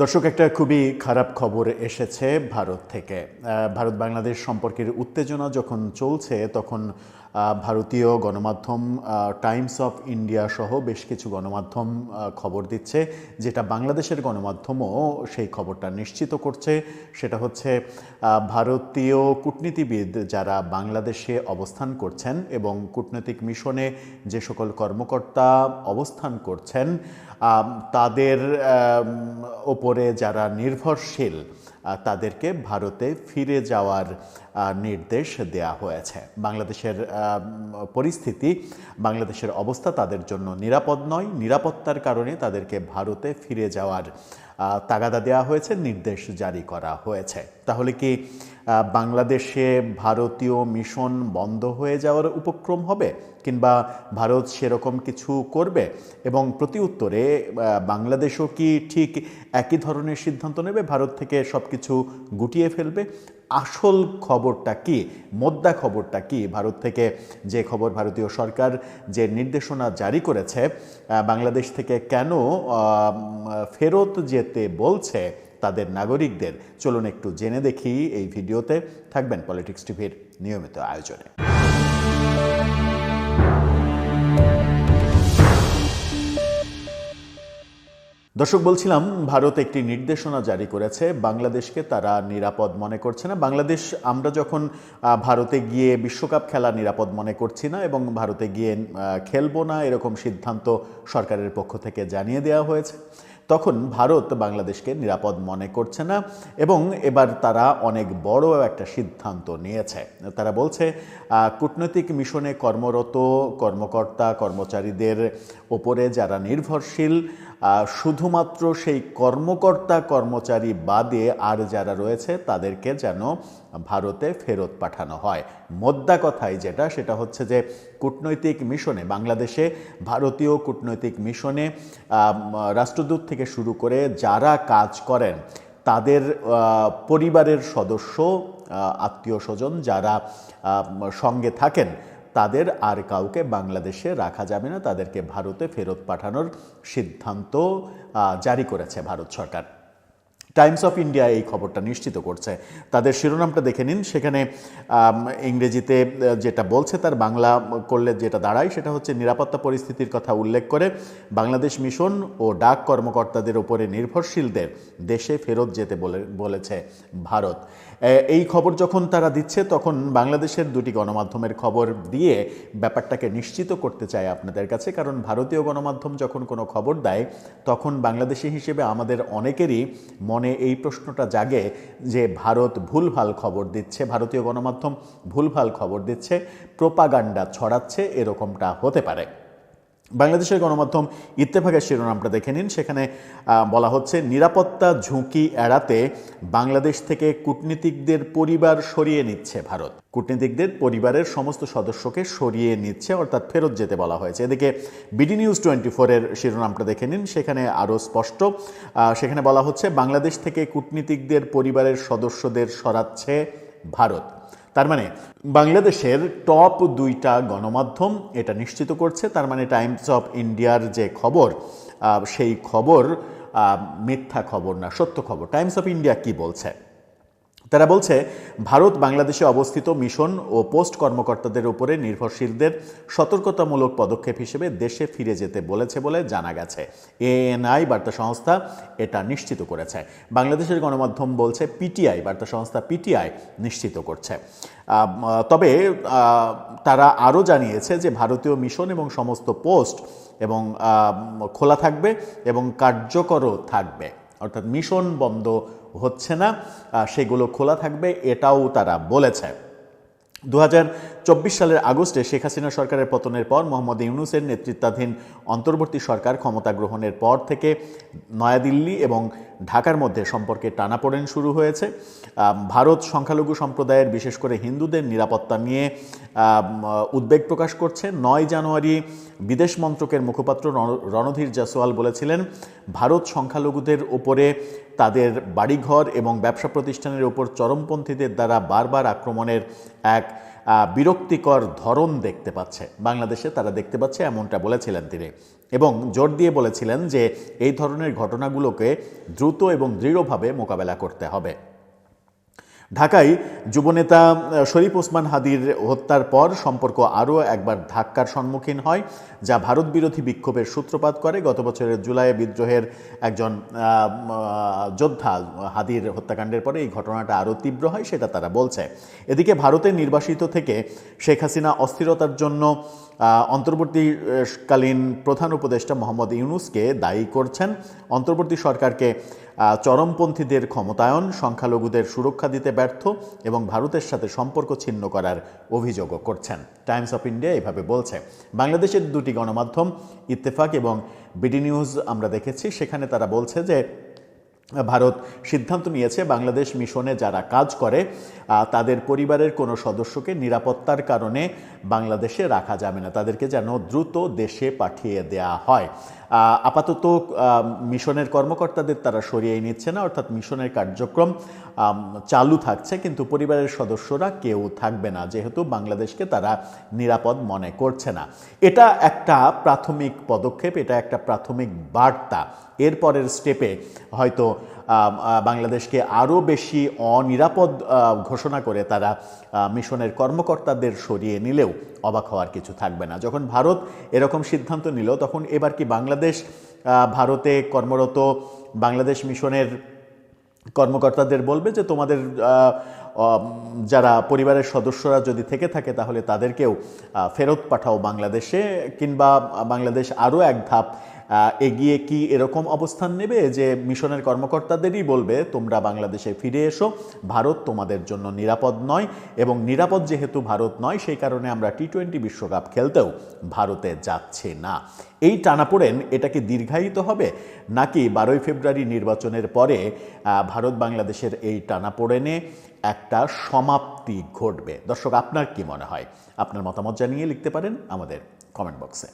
দর্শক, একটা খুবই খারাপ খবর এসেছে ভারত থেকে। ভারত বাংলাদেশ সম্পর্কের উত্তেজনা যখন চলছে তখন ভারতীয় গণমাধ্যম টাইমস অফ ইন্ডিয়া সহ বেশ কিছু গণমাধ্যম খবর দিচ্ছে, যেটা বাংলাদেশের গণমাধ্যমও সেই খবরটা নিশ্চিত করছে। সেটা হচ্ছে ভারতীয় কূটনীতিবিদ যারা বাংলাদেশে অবস্থান করছেন এবং কূটনৈতিক মিশনে যে সকল কর্মকর্তা অবস্থান করছেন তাদের ওপরে যারা নির্ভরশীল তাদেরকে ভারতে ফিরে যাওয়ার নির্দেশ দেয়া হয়েছে। বাংলাদেশের পরিস্থিতি, বাংলাদেশের অবস্থা তাদের জন্য নিরাপদ নয়। নিরাপত্তার কারণে তাদেরকে ভারতে ফিরে যাওয়ার তাগাদা দেওয়া হয়েছে, নির্দেশ জারি করা হয়েছে। তাহলে কি বাংলাদেশে ভারতীয় মিশন বন্ধ হয়ে যাওয়ার উপক্রম হবে, কিংবা ভারত সেরকম কিছু করবে? এবং প্রতি উত্তরে বাংলাদেশও কি ঠিক একই ধরনের সিদ্ধান্ত নেবে, ভারত থেকে সব কিছু গুটিয়ে ফেলবে? আসল খবরটা কি, মোদ্দা খবরটা কি? ভারত থেকে যে খবর, ভারতীয় সরকার যে নির্দেশনা জারি করেছে বাংলাদেশ থেকে কেন ফেরত যেতে বলছে তাদের নাগরিকদের, চলুন একটু জেনে দেখি এই ভিডিওতে। থাকবেন পলিটিক্স টিভির নিয়মিত আয়োজনে। দর্শক, বলছিলাম ভারত একটি নির্দেশনা জারি করেছে, বাংলাদেশকে তারা নিরাপদ মনে করছে না। বাংলাদেশ, আমরা যখন ভারতে গিয়ে বিশ্বকাপ খেলা নিরাপদ মনে করছি না এবং ভারতে গিয়ে খেলবো না এরকম সিদ্ধান্ত সরকারের পক্ষ থেকে জানিয়ে দেওয়া হয়েছে, তখন ভারত বাংলাদেশকে নিরাপদ মনে করছে না এবং এবার তারা অনেক বড় একটা সিদ্ধান্ত নিয়েছে। তারা বলছে কূটনৈতিক মিশনে কর্মরত কর্মকর্তা কর্মচারীদের ওপরে যারা নির্ভরশীল, শুধুমাত্র সেই কর্মকর্তা কর্মচারী বাদে আর যারা রয়েছে তাদেরকে যেন ভারতে ফেরত পাঠানো হয়। মোদ্দা কথাই যেটা, সেটা হচ্ছে যে কূটনৈতিক মিশনে, বাংলাদেশে ভারতীয় কূটনৈতিক মিশনে রাষ্ট্রদূত থেকে শুরু করে যারা কাজ করেন তাদের পরিবারের সদস্য, আত্মীয় স্বজন যারা সঙ্গে থাকেন, তাদের আর কাউকে বাংলাদেশে রাখা যাবে না, তাদেরকে ভারতে ফেরত পাঠানোর সিদ্ধান্ত জারি করেছে ভারত সরকার। টাইমস অফ ইন্ডিয়া এই খবরটা নিশ্চিত করছে। তাদের শিরোনামটা দেখে নিন, সেখানে ইংরেজিতে যেটা বলছে তার বাংলা করলে যেটা দাঁড়ায় সেটা হচ্ছে, নিরাপত্তা পরিস্থিতির কথা উল্লেখ করে বাংলাদেশ মিশন ও ডাক কর্মকর্তাদের ওপরে নির্ভরশীলদের দেশে ফেরত যেতে বলেছে ভারত। এই খবর যখন তারা দিচ্ছে তখন বাংলাদেশের দুটি গণমাধ্যমের খবর দিয়ে ব্যাপারটাকে নিশ্চিত করতে চায় আপনাদের কাছে। কারণ ভারতীয় গণমাধ্যম যখন কোনো খবর দেয় তখন বাংলাদেশি হিসেবে আমাদের অনেকেরই মনে এই প্রশ্নটা জাগে যে ভারত ভুলভাল খবর দিচ্ছে, ভারতীয় গণমাধ্যম ভুলভাল খবর দিচ্ছে, প্রোপাগান্ডা ছড়াচ্ছে, এরকমটা হতে পারে। বাংলাদেশের গণমাধ্যম ইত্তেফাকের শিরোনামটা দেখে নিন, সেখানে বলা হচ্ছে, নিরাপত্তা ঝুঁকি এড়াতে বাংলাদেশ থেকে কূটনীতিকদের পরিবার সরিয়ে নিচ্ছে ভারত। কূটনীতিকদের পরিবারের সমস্ত সদস্যকে সরিয়ে নিচ্ছে, অর্থাৎ ফেরত যেতে বলা হয়েছে। এদিকে বিডি নিউজ 24-এর শিরোনামটা দেখে নিন, সেখানে আরও স্পষ্ট, সেখানে বলা হচ্ছে, বাংলাদেশ থেকে কূটনীতিকদের পরিবারের সদস্যদের সরাচ্ছে ভারত। তার মানে বাংলাদেশের টপ দুইটা গণমাধ্যম এটা নিশ্চিত করছে। তার মানে টাইমস অফ ইন্ডিয়ার যে খবর, সেই খবর মিথ্যা খবর না, সত্য খবর। টাইমস অফ ইন্ডিয়া কি বলছে? তারা বলছে, ভারত বাংলাদেশে অবস্থিত মিশন ও পোস্ট কর্মকর্তাদের উপরে নির্ভরশীলদের সতর্কতামূলক পদক্ষেপ হিসেবে দেশে ফিরে যেতে বলেছে বলে জানা গেছে। এএনআই বার্তা সংস্থা এটা নিশ্চিত করেছে। বাংলাদেশের গণমাধ্যম বলছে পিটিআই, বার্তা সংস্থা পিটিআই নিশ্চিত করছে। তবে তারা আরও জানিয়েছে যে ভারতীয় মিশন এবং সমস্ত পোস্ট এবং খোলা থাকবে এবং কার্যকরও থাকবে, অর্থাৎ মিশন বন্ধ হচ্ছে না, সেগুলো খোলা থাকবে, এটাও তারা বলেছে। 2024 সালের আগস্টে শেখ হাসিনা সরকারের পতনের পর মোহাম্মদ ইউনূসের নেতৃত্বাধীন অন্তর্বর্তী সরকার ক্ষমতা গ্রহণের পর থেকে নয়াদিল্লি এবং ঢাকার মধ্যে সম্পর্কে টানাপোড়েন শুরু হয়েছে। ভারত সংখ্যালঘু সম্প্রদায়ের, বিশেষ করে হিন্দুদের নিরাপত্তা নিয়ে উদ্বেগ প্রকাশ করছে। 9 জানুয়ারি বিদেশ মন্ত্রকের মুখপাত্র রণধীর জয়সওয়াল বলেছিলেন, ভারত সংখ্যালঘুদের উপরে, তাদের বাড়িঘর এবং ব্যবসা প্রতিষ্ঠানের উপর চরমপন্থীদের দ্বারা বারবার আক্রমণের এক বিরক্তিকর ধরন দেখতে পাচ্ছে, বাংলাদেশে তারা দেখতে পাচ্ছে, এমনটা বলেছিলেন তিনি। এবং জোর দিয়ে বলেছিলেন যে এই ধরনের ঘটনাগুলোকে দ্রুত এবং দৃঢ়ভাবে মোকাবেলা করতে হবে। ঢাকায় যুবনেতা শরীফ ওসমান হাদির হত্যার পর সম্পর্ক আরও একবার ধাক্কার সম্মুখীন হয়, যা ভারত বিরোধী বিক্ষোভের সূত্রপাত করে। গত বছরের জুলাই বিদ্রোহের একজন যোদ্ধা হাদির হত্যাকাণ্ডের পরে এই ঘটনাটা আরও তীব্র হয়, সেটা তারা বলছে। এদিকে ভারতের নির্বাসিত থেকে শেখ হাসিনা অস্থিরতার জন্য অন্তর্বর্তীকালীন প্রধান উপদেষ্টা মোহাম্মদ ইউনূসকে দায়ী করছেন। অন্তর্বর্তী সরকারকে চরমপন্থীদের ক্ষমতায়ন, সংখ্যালঘুদের সুরক্ষা দিতে ব্যর্থ এবং ভারতের সাথে সম্পর্ক ছিন্ন করার অভিযোগও করছেন। টাইমস অফ ইন্ডিয়া এভাবে বলছে। বাংলাদেশের দুটি গণমাধ্যম ইত্তেফাক এবং বিডি নিউজ আমরা দেখেছি, সেখানে তারা বলছে যে ভারত সিদ্ধান্ত নিয়েছে বাংলাদেশ মিশনে যারা কাজ করে তাদের পরিবারের কোনো সদস্যকে নিরাপত্তার কারণে বাংলাদেশে রাখা যাবে না, তাদেরকে যেন দ্রুত দেশে পাঠিয়ে দেয়া হয়। আপাতত মিশনের কর্মকর্তাদের তারা সরিয়ে নিচ্ছে না, অর্থাৎ মিশনের কার্যক্রম চালু থাকছে, কিন্তু পরিবারের সদস্যরা কেউ থাকবে না, যেহেতু বাংলাদেশকে তারা নিরাপদ মনে করছে না। এটা একটা প্রাথমিক পদক্ষেপ, এটা একটা প্রাথমিক বার্তা। এরপরের স্টেপে হয়তো বাংলাদেশকে আরও বেশি অনিরাপদ ঘোষণা করে তারা মিশনের কর্মকর্তাদের সরিয়ে নিলেও অবাক হওয়ার কিছু থাকবে না। যখন ভারত এরকম সিদ্ধান্ত নিল, তখন এবার কি বাংলাদেশ ভারতে কর্মরত বাংলাদেশ মিশনের কর্মকর্তাদের বলবে যে তোমাদের যারা পরিবারের সদস্যরা যদি থেকে থাকে তাহলে তাদেরকেও ফেরত পাঠাও বাংলাদেশে, কিংবা বাংলাদেশ আরও এক ধাপ এগিয়ে কি এরকম অবস্থান নেবে যে মিশনের কর্মকর্তাদেরই বলবে তোমরা বাংলাদেশে ফিরে এসো, ভারত তোমাদের জন্য নিরাপদ নয়, এবং নিরাপদ যেহেতু ভারত নয় সেই কারণে আমরা টি-20 বিশ্বকাপ খেলতেও ভারতে যাচ্ছি না। এই টানাপোড়েন এটা কি দীর্ঘায়িত হবে, নাকি 12ই ফেব্রুয়ারি নির্বাচনের পরে ভারত বাংলাদেশের এই টানাপোড়েনে একটা সমাপ্তি ঘটবে? দর্শক, আপনার কি মনে হয়? আপনার মতামত জানিয়ে লিখতে পারেন আমাদের কমেন্ট বক্সে।